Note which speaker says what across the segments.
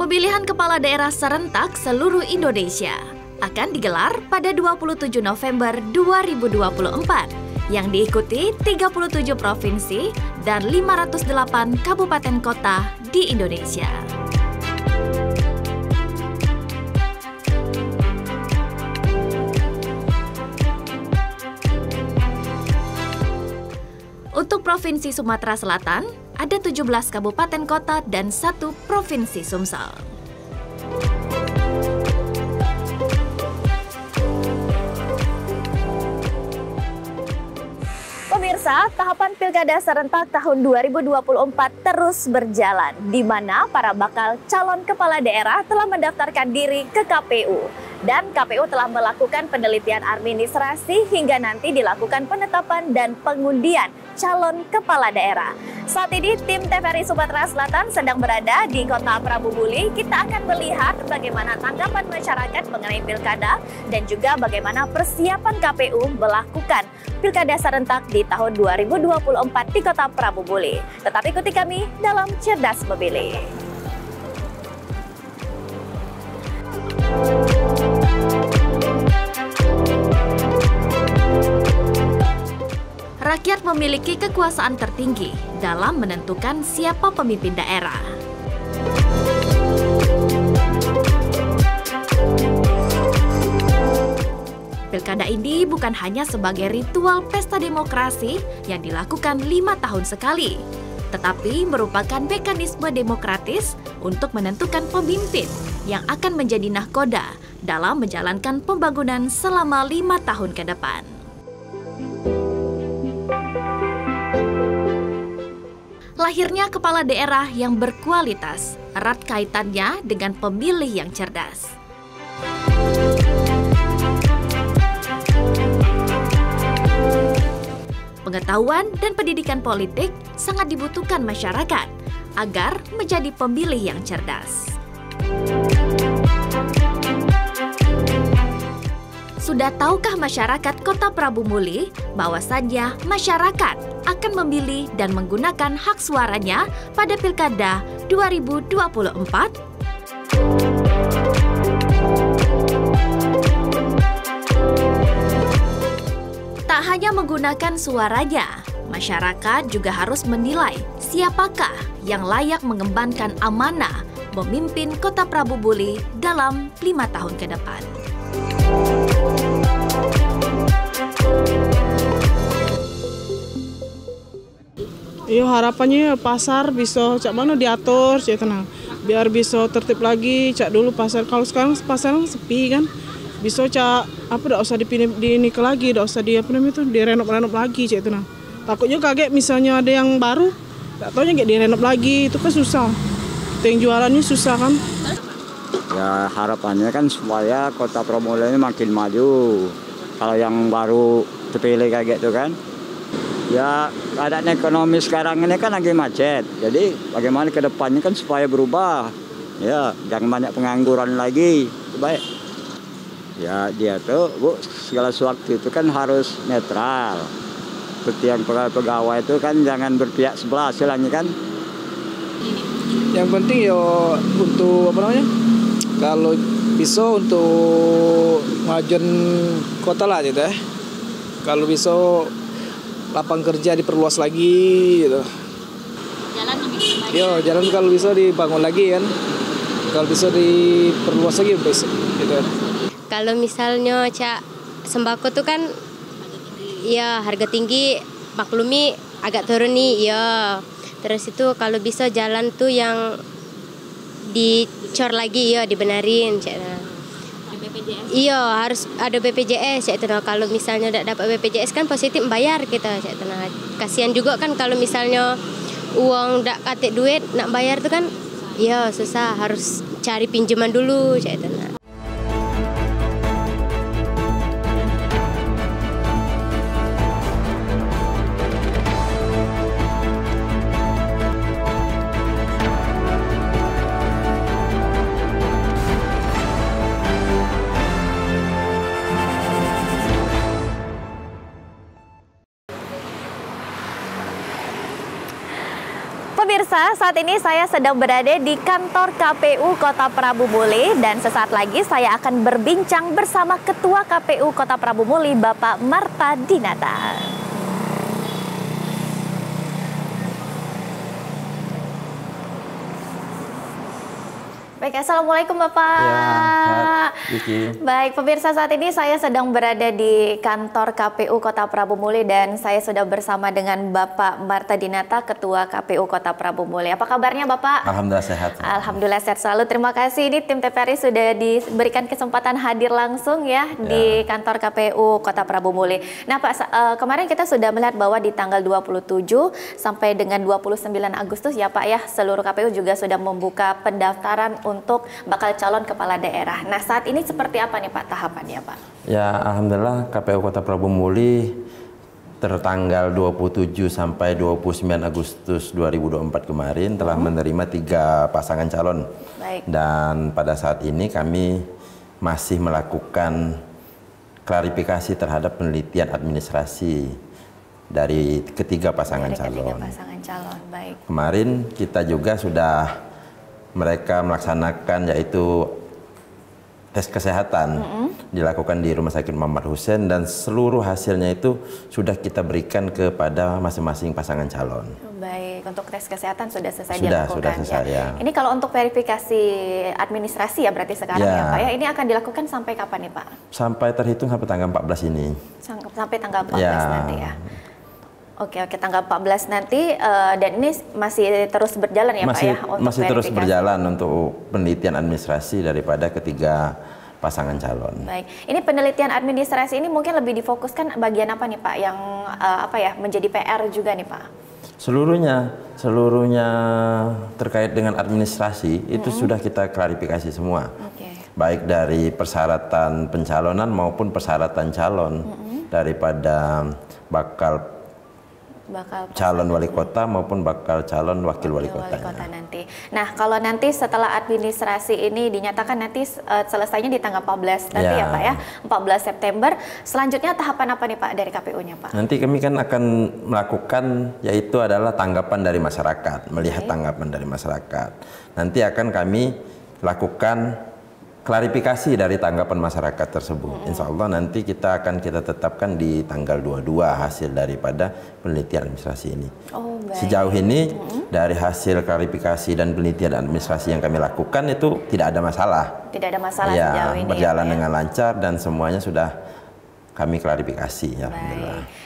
Speaker 1: Pemilihan kepala daerah serentak seluruh Indonesia akan digelar pada 27 November 2024 yang diikuti 37 provinsi dan 508 kabupaten kota di Indonesia. Untuk Provinsi Sumatera Selatan, ada 17 kabupaten kota dan 1 provinsi Sumsel. Pemirsa, tahapan Pilkada serentak tahun 2024 terus berjalan, di mana para bakal calon kepala daerah telah mendaftarkan diri ke KPU. Dan KPU telah melakukan penelitian administrasi hingga nanti dilakukan penetapan dan pengundian calon kepala daerah. Saat ini tim TVRI Sumatera Selatan sedang berada di Kota Prabu Muli. Kita akan melihat bagaimana tanggapan masyarakat mengenai pilkada dan juga bagaimana persiapan KPU melakukan pilkada serentak di tahun 2024 di Kota Prabu Muli. Tetap ikuti kami dalam Cerdas Memilih. Rakyat memiliki kekuasaan tertinggi dalam menentukan siapa pemimpin daerah. Pilkada ini bukan hanya sebagai ritual pesta demokrasi yang dilakukan 5 tahun sekali, tetapi merupakan mekanisme demokratis untuk menentukan pemimpin yang akan menjadi nahkoda dalam menjalankan pembangunan selama 5 tahun ke depan. Lahirnya kepala daerah yang berkualitas erat kaitannya dengan pemilih yang cerdas. Pengetahuan dan pendidikan politik sangat dibutuhkan masyarakat agar menjadi pemilih yang cerdas. Sudah tahukah masyarakat Kota Prabu Muli bahwasannya masyarakat akan memilih dan menggunakan hak suaranya pada Pilkada 2024? Tak hanya menggunakan suaranya, masyarakat juga harus menilai siapakah yang layak mengembankan amanah memimpin Kota Prabu Muli dalam 5 tahun ke depan.
Speaker 2: Iya, harapannya pasar bisa cak mana diatur, cak tenang. Biar bisa tertib lagi, cak dulu pasar. Kalau sekarang pasar sepi kan, bisa cak apa, tidak usah dinik lagi, tidak usah direnov lagi, cak tenang. Takutnya kaget misalnya ada yang baru, tak taunya nggak direnov lagi, itu kan susah. Yang jualannya susah kan.
Speaker 3: Ya harapannya kan supaya Kota Prabu Muli ini makin maju. Kalau yang baru terpilih kayak gitu kan. Ya keadaan ekonomi sekarang ini kan lagi macet. Jadi bagaimana ke depannya kan supaya berubah. Ya jangan banyak pengangguran lagi. Baik. Ya dia tuh segala sesuatu itu kan harus netral. Seperti yang pegawai itu kan jangan berpihak sebelah istilahnya kan.
Speaker 4: Yang penting ya untuk apa namanya? Kalau bisa untuk majuan kota lah gitu ya. Kalau bisa lapangan kerja diperluas lagi gitu.
Speaker 1: Jalan lebih banyak.
Speaker 4: Yo, jalan kalau bisa dibangun lagi kan. Kalau bisa diperluas lagi gitu.
Speaker 5: Kalau misalnya cak sembako tuh kan ya harga tinggi, maklumi agak turun nih ya. Terus itu kalau bisa jalan tuh yang dicor lagi ya, dibenerin cak.
Speaker 1: BPJS.
Speaker 5: Iya, harus ada BPJS cak. Kalau misalnya tidak dapat BPJS kan positif bayar kita cak. Kasihan juga kan kalau misalnya uang tidak katik duit nak bayar tuh kan ya susah, harus cari pinjaman dulu cak.
Speaker 1: Pemirsa, Pemirsa, saat ini saya sedang berada di kantor KPU Kota Prabu Muli dan sesaat lagi saya akan berbincang bersama Ketua KPU Kota Prabu Muli, Bapak Marta Dinata. Baik, Assalamualaikum Bapak.
Speaker 6: Ya, Vicky.
Speaker 1: Baik, pemirsa, saat ini saya sedang berada di kantor KPU Kota Prabu Muli dan saya sudah bersama dengan Bapak Marta Dinata, Ketua KPU Kota Prabu Muli. Apa kabarnya Bapak?
Speaker 6: Alhamdulillah sehat.
Speaker 1: Alhamdulillah sehat selalu. Terima kasih, ini tim TVRI sudah diberikan kesempatan hadir langsung ya di kantor KPU Kota Prabu Muli. Nah Pak, kemarin kita sudah melihat bahwa di tanggal 27 sampai dengan 29 Agustus ya Pak ya, seluruh KPU juga sudah membuka pendaftaran untuk bakal calon kepala daerah. Nah saat ini seperti apa nih Pak tahapannya Pak?
Speaker 6: Ya, alhamdulillah KPU Kota Prabu Muli tertanggal 27 sampai 29 Agustus 2024 kemarin telah menerima 3 pasangan calon.
Speaker 1: Baik.
Speaker 6: Dan pada saat ini kami masih melakukan klarifikasi terhadap penelitian administrasi dari ketiga pasangan calon.
Speaker 1: Ketiga pasangan calon, baik.
Speaker 6: Kemarin kita juga sudah mereka melaksanakan yaitu tes kesehatan dilakukan di Rumah Sakit Muhammad Hussein dan seluruh hasilnya itu sudah kita berikan kepada masing-masing pasangan calon.
Speaker 1: Baik, untuk tes kesehatan sudah selesai
Speaker 6: Sudah
Speaker 1: dilakukan
Speaker 6: selesai, ya.
Speaker 1: Ini kalau untuk verifikasi administrasi ya berarti sekarang ya Pak ya, ini akan dilakukan sampai kapan nih Pak?
Speaker 6: Sampai terhitung sampai tanggal 14 ini.
Speaker 1: Sampai tanggal 14 nanti ya. Oke, tanggal 14 nanti dan ini masih terus berjalan ya Pak ya?
Speaker 6: Masih terus berjalan untuk penelitian administrasi daripada ketiga pasangan calon.
Speaker 1: Baik, ini penelitian administrasi ini mungkin lebih difokuskan bagian apa nih Pak yang menjadi PR juga nih Pak? Seluruhnya terkait dengan administrasi itu sudah kita klarifikasi semua. Baik dari persyaratan pencalonan maupun persyaratan calon daripada bakal calon wali kota maupun bakal calon wakil wali kota nanti. Nah, kalau nanti setelah administrasi ini dinyatakan nanti selesainya di tanggal 14 nanti ya Pak ya, 14 September. Selanjutnya tahapan apa nih Pak dari KPU-nya Pak?
Speaker 6: Nanti kami kan akan melakukan yaitu adalah tanggapan dari masyarakat, melihat tanggapan dari masyarakat. Nanti akan kami lakukan klarifikasi dari tanggapan masyarakat tersebut. Insya Allah nanti kita tetapkan di tanggal 22 hasil daripada penelitian administrasi ini. Sejauh ini dari hasil klarifikasi dan penelitian administrasi yang kami lakukan itu tidak ada masalah.
Speaker 1: Tidak ada masalah
Speaker 6: ya,
Speaker 1: sejauh ini.
Speaker 6: Berjalan
Speaker 1: ya,
Speaker 6: dengan lancar dan semuanya sudah kami klarifikasi ya.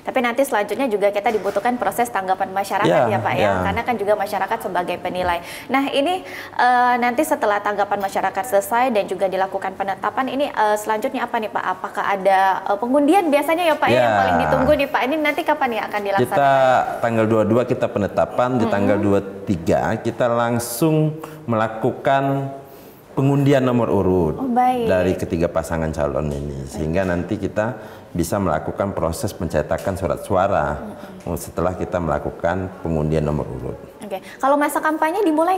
Speaker 1: Tapi nanti selanjutnya juga kita dibutuhkan proses tanggapan masyarakat ya Pak ya, karena kan juga masyarakat sebagai penilai. Nah ini nanti setelah tanggapan masyarakat selesai dan juga dilakukan penetapan ini selanjutnya apa nih Pak? Apakah ada pengundian biasanya ya Pak ya, yang paling ditunggu nih Pak? Ini nanti kapan ya akan dilaksanakan?
Speaker 6: Kita tanggal 22 kita penetapan, di tanggal 23 kita langsung melakukan pengundian nomor urut dari ketiga pasangan calon ini, sehingga nanti kita bisa melakukan proses pencetakan surat suara setelah kita melakukan pengundian nomor urut.
Speaker 1: Kalau masa kampanye dimulai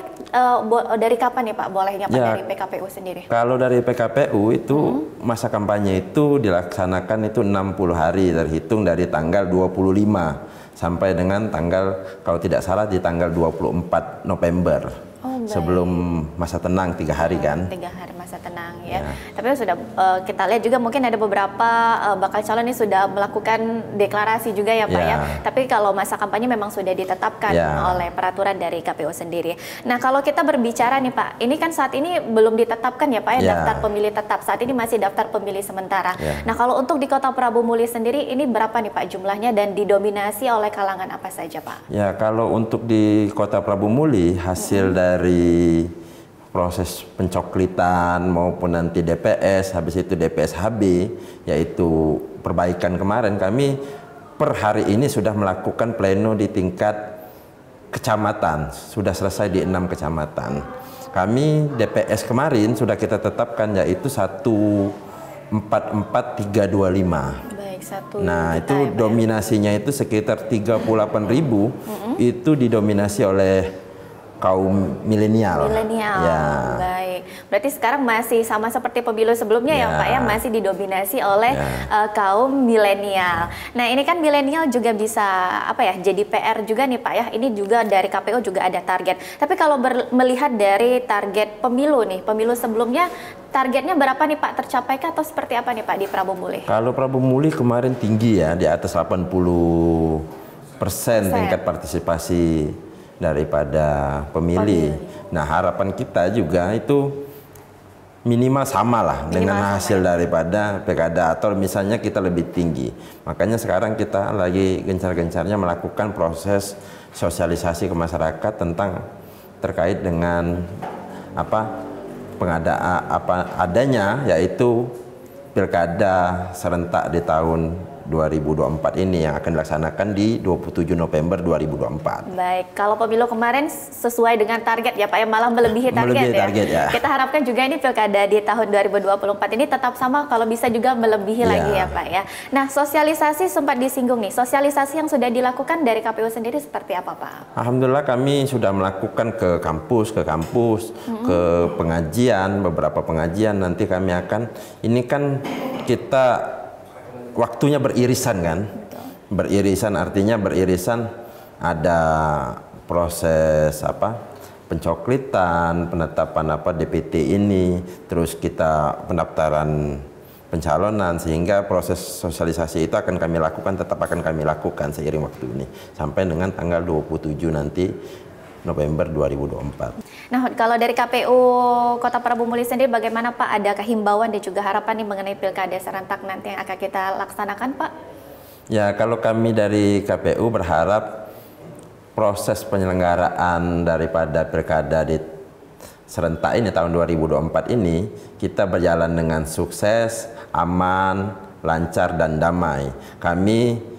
Speaker 1: dari kapan nih Pak? Bolehnya Pak dari PKPU sendiri? Kalau
Speaker 6: dari PKPU itu masa kampanye itu dilaksanakan itu 60 hari terhitung dari tanggal 25 sampai dengan tanggal kalau tidak salah di tanggal 24 November. Sebelum masa tenang 3 hari kan?
Speaker 1: 3 hari masa tenang ya. Tapi sudah kita lihat juga mungkin ada beberapa bakal calon ini sudah melakukan deklarasi juga ya Pak ya. Tapi kalau masa kampanye memang sudah ditetapkan oleh peraturan dari KPU sendiri. Nah kalau kita berbicara nih Pak, ini kan saat ini belum ditetapkan ya Pak ya daftar pemilih tetap. Saat ini masih daftar pemilih sementara. Nah kalau untuk di Kota Prabu Muli sendiri ini berapa nih Pak jumlahnya dan didominasi oleh kalangan apa saja Pak?
Speaker 6: Ya kalau untuk di Kota Prabu Muli hasil dari proses pencoklitan maupun nanti DPS, habis itu DPS HB, yaitu perbaikan kemarin, kami per hari ini sudah melakukan pleno di tingkat kecamatan, sudah selesai di 6 kecamatan. Kami DPS kemarin sudah kita tetapkan yaitu 144325. Nah itu dominasinya itu sekitar 38.000 itu didominasi oleh kaum milenial.
Speaker 1: Baik. Baik, berarti sekarang masih sama seperti pemilu sebelumnya ya Pak ya, masih didominasi oleh kaum milenial. Nah ini kan milenial juga bisa jadi PR juga nih Pak ya, ini juga dari KPU juga ada target. Tapi kalau melihat dari target pemilu nih, pemilu sebelumnya targetnya berapa nih Pak, tercapaikah atau seperti apa nih Pak di Prabu Muli?
Speaker 6: Kalau Prabu Muli kemarin tinggi ya, di atas 80% tingkat partisipasi daripada pemilih. Nah harapan kita juga itu minimal sama lah dengan hasil daripada pilkada, atau misalnya kita lebih tinggi. Makanya sekarang kita lagi gencar-gencarnya melakukan proses sosialisasi ke masyarakat tentang terkait dengan adanya yaitu pilkada serentak di tahun 2024 ini yang akan dilaksanakan di 27 November 2024.
Speaker 1: Baik, kalau pemilu kemarin sesuai dengan target ya Pak, malah melebihi target, ya. Kita harapkan juga ini pilkada di tahun 2024 ini tetap sama, kalau bisa juga melebihi lagi ya Pak ya. Nah, sosialisasi sempat disinggung nih, sosialisasi yang sudah dilakukan dari KPU sendiri seperti apa Pak? Alhamdulillah kami sudah melakukan ke kampus,
Speaker 6: ke pengajian, beberapa pengajian. Nanti kami akan, ini kan kita waktunya beririsan kan. Beririsan artinya ada proses pencoklitan, penetapan DPT ini, terus kita pendaftaran pencalonan, sehingga proses sosialisasi itu akan kami lakukan, tetap akan kami lakukan seiring waktu ini sampai dengan tanggal 27 nanti November 2024.
Speaker 1: Nah, kalau dari KPU Kota Prabu Muli sendiri bagaimana Pak? Ada himbauan dan juga harapan nih mengenai pilkada serentak nanti yang akan kita laksanakan Pak?
Speaker 6: Ya, kalau kami dari KPU berharap proses penyelenggaraan daripada pilkada di serentak ini tahun 2024 ini kita berjalan dengan sukses, aman, lancar dan damai. Kami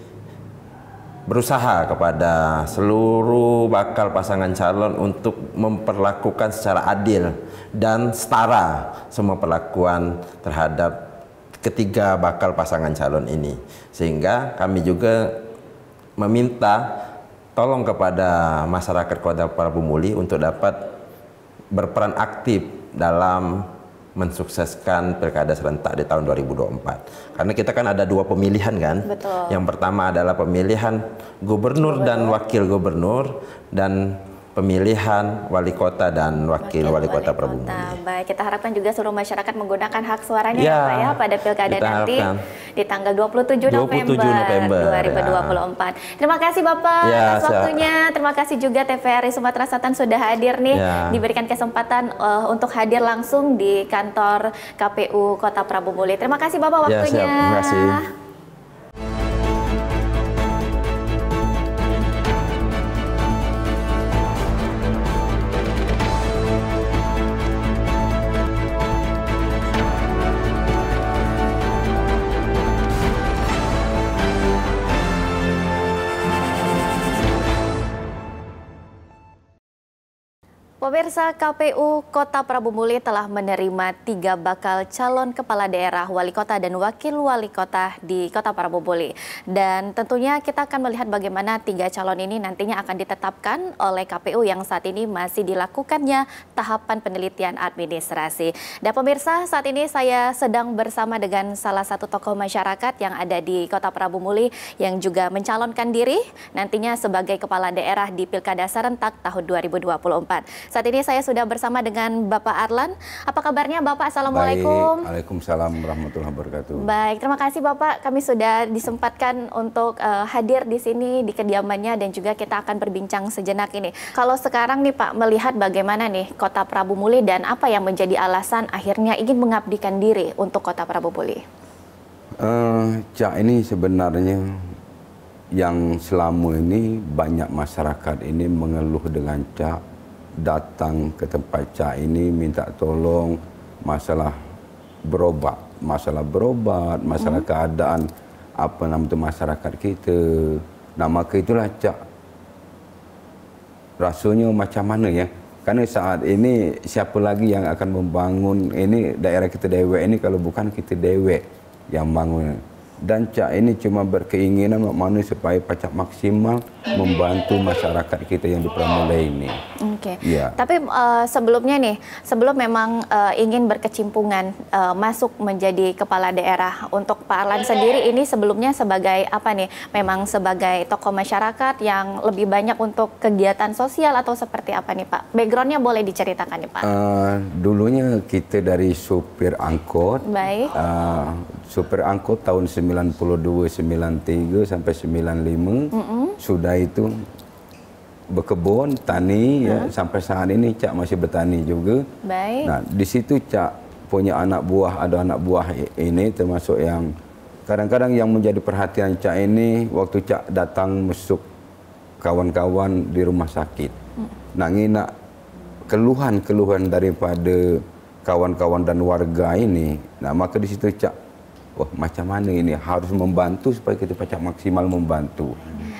Speaker 6: berusaha kepada seluruh bakal pasangan calon untuk memperlakukan secara adil dan setara semua perlakuan terhadap ketiga bakal pasangan calon ini. Sehingga kami juga meminta tolong kepada masyarakat Kota Prabu Muli untuk dapat berperan aktif dalam mensukseskan pilkada serentak di tahun 2024. Karena kita kan ada dua pemilihan kan.
Speaker 1: Betul.
Speaker 6: Yang pertama adalah pemilihan gubernur dan wakil gubernur, dan pemilihan wali kota dan wakil wali kota Prabu Muli.
Speaker 1: Baik, kita harapkan juga seluruh masyarakat menggunakan hak suaranya ya Pak ya pada pilkada nanti di tanggal 27 November 2024. Terima kasih Bapak atas waktunya. Terima kasih juga TVRI Sumatera Selatan sudah hadir nih, diberikan kesempatan untuk hadir langsung di kantor KPU Kota Prabu Muli. Terima kasih Bapak waktunya.
Speaker 6: Terima kasih.
Speaker 1: Pemirsa, KPU Kota Prabu Muli telah menerima 3 bakal calon kepala daerah, wali kota dan wakil wali kota di Kota Prabu Muli. Dan tentunya kita akan melihat bagaimana 3 calon ini nantinya akan ditetapkan oleh KPU yang saat ini masih dilakukannya tahapan penelitian administrasi. Dan pemirsa, saat ini saya sedang bersama dengan salah satu tokoh masyarakat yang ada di Kota Prabu Muli yang juga mencalonkan diri nantinya sebagai kepala daerah di Pilkada Serentak tahun 2024. Saat ini saya sudah bersama dengan Bapak Arlan. Apa kabarnya Bapak? Assalamualaikum.
Speaker 7: Baik, Waalaikumsalam warahmatullahi wabarakatuh.
Speaker 1: Baik, terima kasih Bapak. Kami sudah disempatkan untuk hadir di sini di kediamannya dan juga kita akan berbincang sejenak ini. Kalau sekarang nih Pak, melihat bagaimana nih Kota Prabu Muli dan apa yang menjadi alasan akhirnya ingin mengabdikan diri untuk Kota Prabu Muli?
Speaker 7: Cak, ini sebenarnya yang selama ini banyak masyarakat ini mengeluh dengan Cak, datang ke tempat Cak ini minta tolong masalah berobat, masalah keadaan masyarakat kita. Nah, maka itulah Cak rasanya macam mana ya? Karena saat ini siapa lagi yang akan membangun ini daerah kita dewek ini kalau bukan kita dewek yang bangun. Dan Cak ini cuma berkeinginan mana supaya Cak maksimal membantu masyarakat kita yang di Pramula ini.
Speaker 1: Oke.
Speaker 7: Ya.
Speaker 1: Tapi sebelumnya nih, sebelum memang ingin berkecimpungan masuk menjadi kepala daerah, untuk Pak Arlan sendiri ini sebelumnya sebagai apa nih? Memang sebagai tokoh masyarakat yang lebih banyak untuk kegiatan sosial atau seperti apa nih Pak? Backgroundnya boleh diceritakan nih Pak?
Speaker 7: Dulunya kita dari supir angkot.
Speaker 1: Baik.
Speaker 7: Supir angkot tahun 92, 93 sampai 95. Sudah itu berkebun, tani, ya, sampai saat ini Cak masih bertani juga.
Speaker 1: Baik.
Speaker 7: Nah, di situ Cak punya anak buah, ada anak buah ini termasuk yang kadang-kadang yang menjadi perhatian Cak ini waktu Cak datang masuk kawan-kawan di rumah sakit. Nah, ngina keluhan-keluhan daripada kawan-kawan dan warga ini. Nah, maka di situ Cak, wah macam mana ini harus membantu supaya kita Cak maksimal membantu.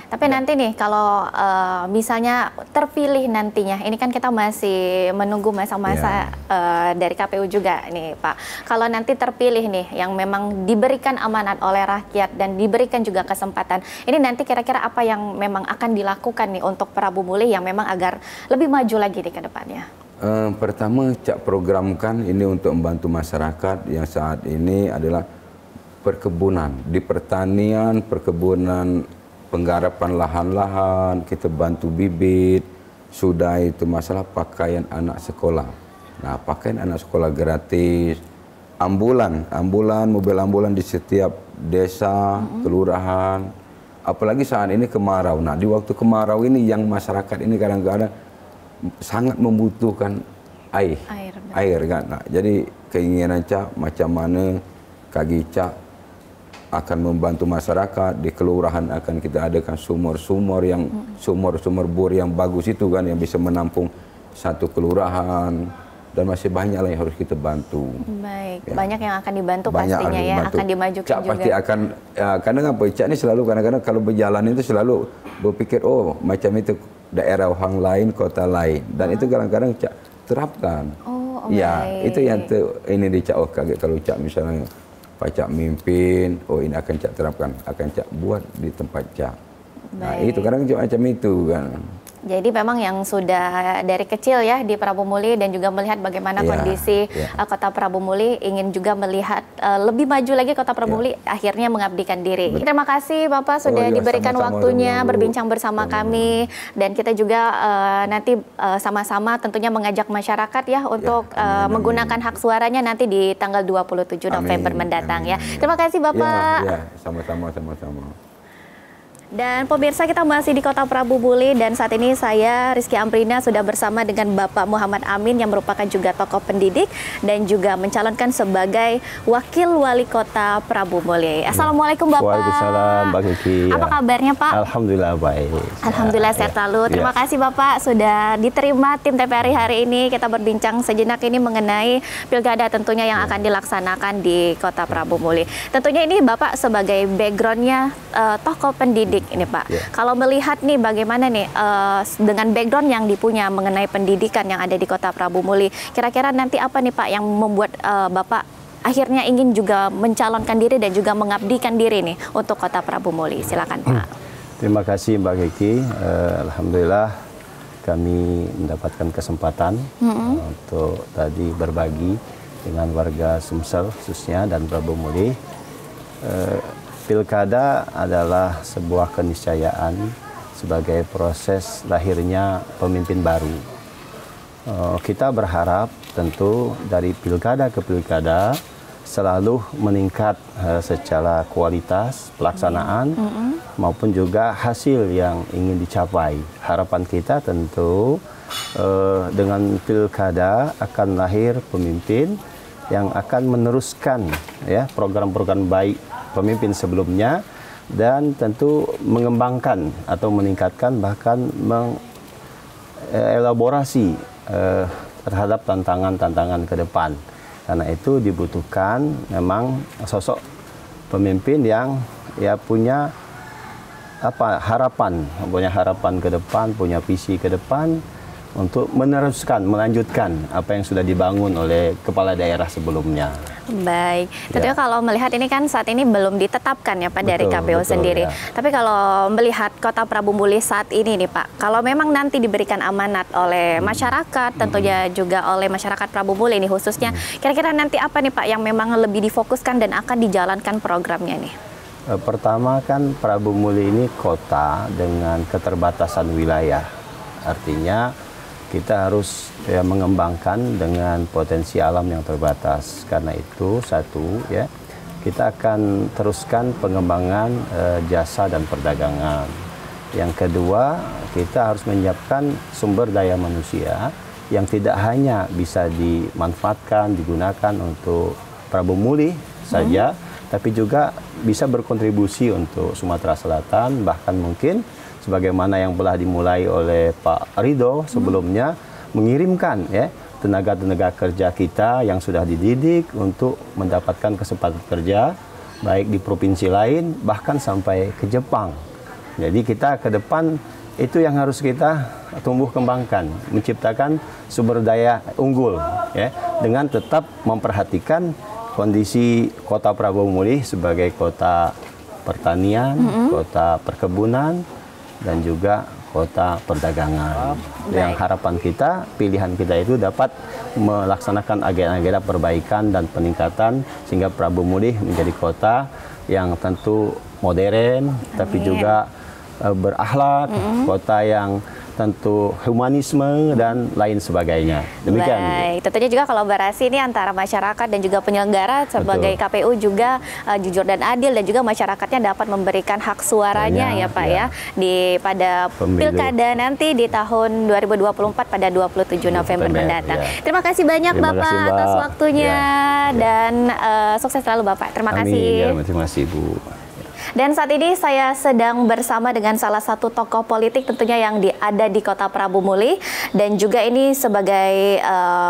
Speaker 1: Tapi nanti nih kalau misalnya terpilih nantinya, ini kan kita masih menunggu masa-masa dari KPU juga nih Pak. Kalau nanti terpilih nih yang memang diberikan amanat oleh rakyat dan diberikan juga kesempatan, ini nanti kira-kira apa yang memang akan dilakukan nih untuk Prabu Muli yang memang agar lebih maju lagi di ke depannya?
Speaker 7: Pertama Cak programkan ini untuk membantu masyarakat yang saat ini adalah perkebunan, di pertanian, perkebunan, penggarapan lahan-lahan, kita bantu bibit, sudah itu masalah pakaian anak sekolah. Nah, pakaian anak sekolah gratis, ambulan, mobil ambulan di setiap desa, kelurahan, apalagi saat ini kemarau. Nah, di waktu kemarau ini yang masyarakat ini kadang-kadang sangat membutuhkan air kan. Nah, jadi keinginan Cak macam mana kaki Cak akan membantu masyarakat di kelurahan, akan kita adakan sumur-sumur yang sumur-sumur bor yang bagus itu kan, yang bisa menampung satu kelurahan, dan masih banyak lah yang harus kita bantu.
Speaker 1: Baik, ya. Banyak yang akan dibantu banyak pastinya ya, akan dimajukan
Speaker 7: Cak
Speaker 1: juga.
Speaker 7: Pasti akan, karena apa, Cak ini selalu kadang-kadang kalau berjalan itu selalu berpikir, oh macam itu daerah orang lain, kota lain, dan itu kadang-kadang Cak terapkan. Ya, baik. Itu yang ini di Cak, oh kaget kalau Cak misalnya Pak Cak mimpin, oh ini akan Cak terapkan, akan Cak buat di tempat Cak. Nah itu kadang macam itu kan.
Speaker 1: Jadi memang yang sudah dari kecil ya di Prabu Muli dan juga melihat bagaimana kondisi kota Prabu Muli, ingin juga melihat lebih maju lagi kota Prabu Muli, akhirnya mengabdikan diri. Terima kasih Bapak sudah diberikan waktunya berbincang bersama kami, dan kita juga nanti sama-sama tentunya mengajak masyarakat ya untuk menggunakan hak suaranya nanti di tanggal 27 November mendatang ya. Terima kasih Bapak.
Speaker 7: Ya, sama-sama.
Speaker 1: Dan pemirsa, kita masih di kota Prabu Muli, dan saat ini saya Rizky Amrina sudah bersama dengan Bapak Muhammad Amin yang merupakan juga tokoh pendidik dan juga mencalonkan sebagai Wakil Wali Kota Prabu Muli. Assalamualaikum Bapak.
Speaker 8: Waalaikumsalam Mbak Kiki.
Speaker 1: Apa kabarnya Pak?
Speaker 8: Alhamdulillah baik.
Speaker 1: Alhamdulillah sehat selalu. Terima kasih Bapak sudah diterima tim TVRI hari ini. Kita berbincang sejenak ini mengenai pilkada tentunya yang akan dilaksanakan di kota Prabu Muli. Tentunya ini Bapak sebagai backgroundnya tokoh pendidik ini Pak. Kalau melihat nih bagaimana nih dengan background yang dipunya mengenai pendidikan yang ada di kota Prabu Muli, kira-kira nanti apa nih Pak yang membuat Bapak akhirnya ingin juga mencalonkan diri dan juga mengabdikan diri nih untuk kota Prabu Muli? Silakan Pak.
Speaker 8: Terima kasih Mbak Kiki. Alhamdulillah kami mendapatkan kesempatan untuk tadi berbagi dengan warga Sumsel khususnya dan Prabu Muli. Pilkada adalah sebuah keniscayaan sebagai proses lahirnya pemimpin baru. Kita berharap tentu dari pilkada ke pilkada selalu meningkat secara kualitas pelaksanaan maupun juga hasil yang ingin dicapai. Harapan kita tentu dengan pilkada akan lahir pemimpin yang akan meneruskan ya program-program baik pemimpin sebelumnya, dan tentu mengembangkan atau meningkatkan bahkan mengelaborasi terhadap tantangan-tantangan ke depan. Karena itu dibutuhkan memang sosok pemimpin yang ya punya harapan ke depan, punya visi ke depan untuk melanjutkan apa yang sudah dibangun oleh kepala daerah sebelumnya.
Speaker 1: Baik, tentunya kalau melihat ini kan saat ini belum ditetapkan ya Pak dari KPU sendiri.
Speaker 8: Ya.
Speaker 1: Tapi kalau melihat Kota Prabu Muli saat ini nih Pak, kalau memang nanti diberikan amanat oleh masyarakat, tentunya juga oleh masyarakat Prabu Muli ini khususnya, kira-kira nanti apa nih Pak yang memang lebih difokuskan dan akan dijalankan programnya nih?
Speaker 8: Pertama kan Prabu Muli ini kota dengan keterbatasan wilayah, artinya kita harus mengembangkan dengan potensi alam yang terbatas. Karena itu satu ya, kita akan teruskan pengembangan jasa dan perdagangan. Yang kedua, kita harus menyiapkan sumber daya manusia yang tidak hanya bisa dimanfaatkan, digunakan untuk Prabu Muli saja, tapi juga bisa berkontribusi untuk Sumatera Selatan, bahkan mungkin sebagaimana yang telah dimulai oleh Pak Ridho sebelumnya, mengirimkan ya tenaga-tenaga kerja kita yang sudah dididik untuk mendapatkan kesempatan kerja baik di provinsi lain bahkan sampai ke Jepang. Jadi kita ke depan itu yang harus kita tumbuh kembangkan, menciptakan sumber daya unggul ya, dengan tetap memperhatikan kondisi Kota Prabu Muli sebagai kota pertanian, kota perkebunan, dan juga kota perdagangan. Yang harapan kita, pilihan kita itu dapat melaksanakan agenda-agenda perbaikan dan peningkatan sehingga Prabu Muli menjadi kota yang tentu modern, tapi juga berakhlak, kota yang tentu humanisme dan lain sebagainya. Demikian.
Speaker 1: Baik, tentunya juga kolaborasi ini antara masyarakat dan juga penyelenggara sebagai KPU juga jujur dan adil, dan juga masyarakatnya dapat memberikan hak suaranya ya Pak ya di pada pilkada nanti di tahun 2024 pada 27 November mendatang. Terima kasih banyak Bapak atas waktunya dan sukses selalu Bapak. Terima kasih.
Speaker 8: Terima kasih Bu.
Speaker 1: Dan saat ini saya sedang bersama dengan salah satu tokoh politik tentunya yang ada di Kota Prabu Muli, dan juga ini sebagai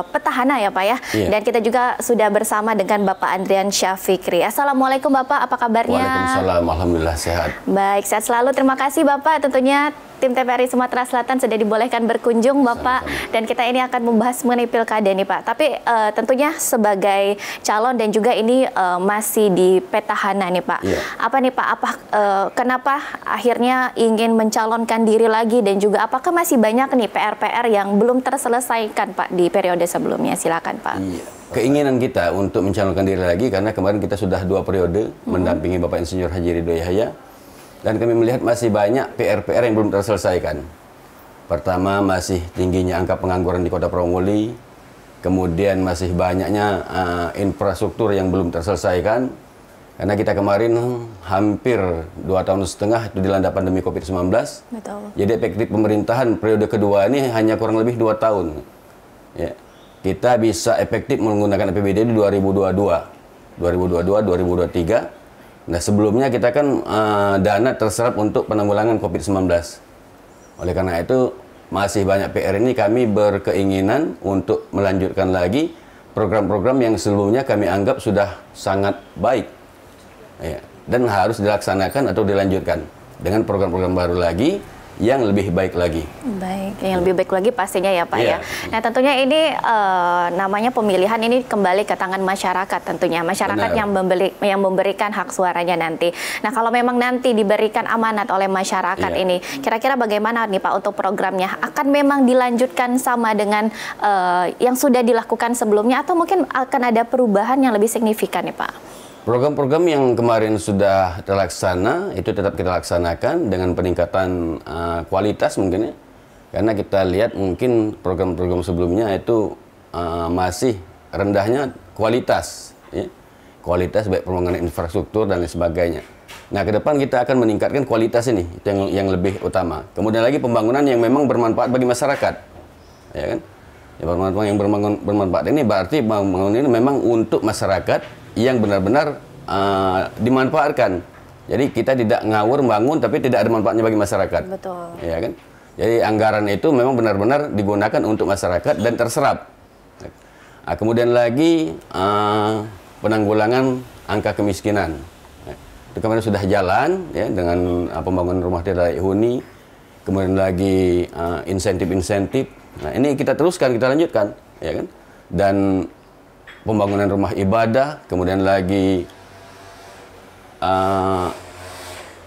Speaker 1: petahana ya Pak ya. Dan kita juga sudah bersama dengan Bapak Andrian Syafikri. Assalamualaikum Bapak, apa kabarnya?
Speaker 9: Waalaikumsalam, alhamdulillah sehat.
Speaker 1: Baik, sehat selalu. Terima kasih Bapak, tentunya tim TVRI Sumatera Selatan sudah dibolehkan berkunjung Bapak. Dan kita ini akan membahas mengenai pilkada nih Pak. Tapi tentunya sebagai calon dan juga ini masih di petahana nih Pak. Apa nih Pak, kenapa akhirnya ingin mencalonkan diri lagi, dan juga apakah masih banyak nih PR-PR yang belum terselesaikan Pak di periode sebelumnya? Silakan Pak.
Speaker 9: Keinginan kita untuk mencalonkan diri lagi karena kemarin kita sudah 2 periode mendampingi Bapak Insinyur Haji Ridho Yahya. Dan kami melihat masih banyak PR-PR yang belum terselesaikan. Pertama, masih tingginya angka pengangguran di Kota Prabu Muli. Kemudian masih banyaknya infrastruktur yang belum terselesaikan. Karena kita kemarin hampir 2,5 tahun itu dilanda pandemi COVID-19.
Speaker 1: Betul.
Speaker 9: Jadi efektif pemerintahan periode kedua ini hanya kurang lebih 2 tahun. Ya. Kita bisa efektif menggunakan APBD di 2022, 2023. Nah, sebelumnya kita kan dana terserap untuk penanggulangan COVID-19. Oleh karena itu, masih banyak PR ini kami berkeinginan untuk melanjutkan lagi program-program yang sebelumnya kami anggap sudah sangat baik. Ya, dan harus dilaksanakan atau dilanjutkan dengan program-program baru lagi yang lebih baik lagi. Baik,
Speaker 1: yang lebih baik lagi pastinya ya Pak ya. Nah tentunya ini namanya pemilihan ini kembali ke tangan masyarakat tentunya. Masyarakat yang memberikan hak suaranya nanti. Nah kalau memang nanti diberikan amanat oleh masyarakat ini, kira-kira bagaimana nih Pak untuk programnya? Akan memang dilanjutkan sama dengan yang sudah dilakukan sebelumnya, atau mungkin akan ada perubahan yang lebih signifikan nih Pak?
Speaker 9: Program-program yang kemarin sudah terlaksana itu tetap kita laksanakan dengan peningkatan kualitas mungkin ya. Karena kita lihat mungkin program-program sebelumnya itu masih rendahnya kualitas ya. Kualitas baik pembangunan infrastruktur dan lain sebagainya. Nah, ke depan kita akan meningkatkan kualitas ini, itu yang lebih utama. Kemudian lagi pembangunan yang memang bermanfaat bagi masyarakat. Ya kan? Ya, yang bermanfaat ini berarti pembangunan ini memang untuk masyarakat yang benar-benar dimanfaatkan. Jadi kita tidak ngawur bangun tapi tidak ada manfaatnya bagi masyarakat.
Speaker 1: Betul.
Speaker 9: Ya kan? Jadi anggaran itu memang benar-benar digunakan untuk masyarakat dan terserap. Nah, kemudian lagi penanggulangan angka kemiskinan. Itu kemarin sudah jalan ya dengan pembangunan rumah tidak layak huni. Kemudian lagi insentif-insentif Nah, ini kita teruskan, kita lanjutkan, ya kan? Dan pembangunan rumah ibadah, kemudian lagi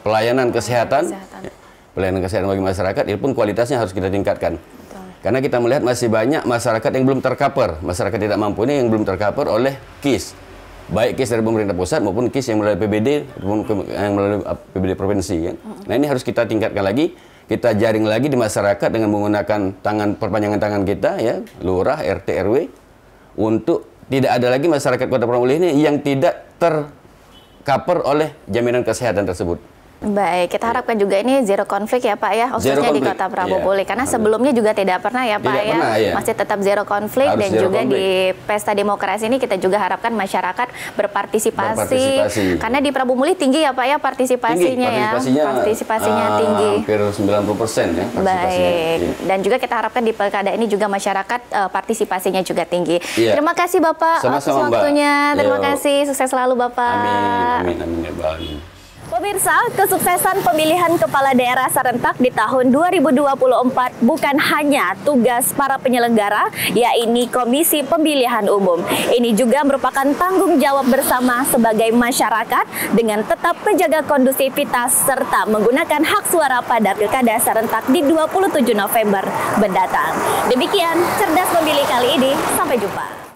Speaker 9: pelayanan kesehatan. Pelayanan kesehatan bagi masyarakat, itu pun kualitasnya harus kita tingkatkan. Karena kita melihat masih banyak masyarakat yang belum tercover, masyarakat tidak mampu ini yang belum tercover oleh KIS. Baik KIS dari pemerintah pusat maupun KIS yang melalui PBD, yang melalui PBD provinsi. Kan? Nah, ini harus kita tingkatkan lagi, kita jaring lagi di masyarakat dengan menggunakan perpanjangan tangan kita, ya, lurah, RT, RW, untuk tidak ada lagi masyarakat Kota Pramulia ini yang tidak tercover oleh jaminan kesehatan tersebut.
Speaker 1: Baik, kita harapkan juga ini zero konflik ya Pak ya, khususnya di Kota Pramulia. Karena sebelumnya juga tidak pernah ya Pak ya, masih tetap zero konflik. Harus dan juga konflik. Di Pesta Demokrasi ini kita juga harapkan masyarakat berpartisipasi. Karena di Pramulia tinggi ya Pak ya partisipasinya partisipasinya tinggi.
Speaker 9: Hampir 90% ya.
Speaker 1: Baik, dan juga kita harapkan di pilkada ini juga masyarakat partisipasinya juga tinggi. Terima kasih Bapak atas waktunya. Terima kasih, sukses selalu Bapak.
Speaker 9: Amin, amin, ya Bang.
Speaker 1: Pemirsa, kesuksesan pemilihan kepala daerah serentak di tahun 2024 bukan hanya tugas para penyelenggara, yakni Komisi Pemilihan Umum. Ini juga merupakan tanggung jawab bersama sebagai masyarakat dengan tetap menjaga kondusivitas serta menggunakan hak suara pada pilkada serentak di 27 November mendatang. Demikian Cerdas Memilih kali ini, sampai jumpa.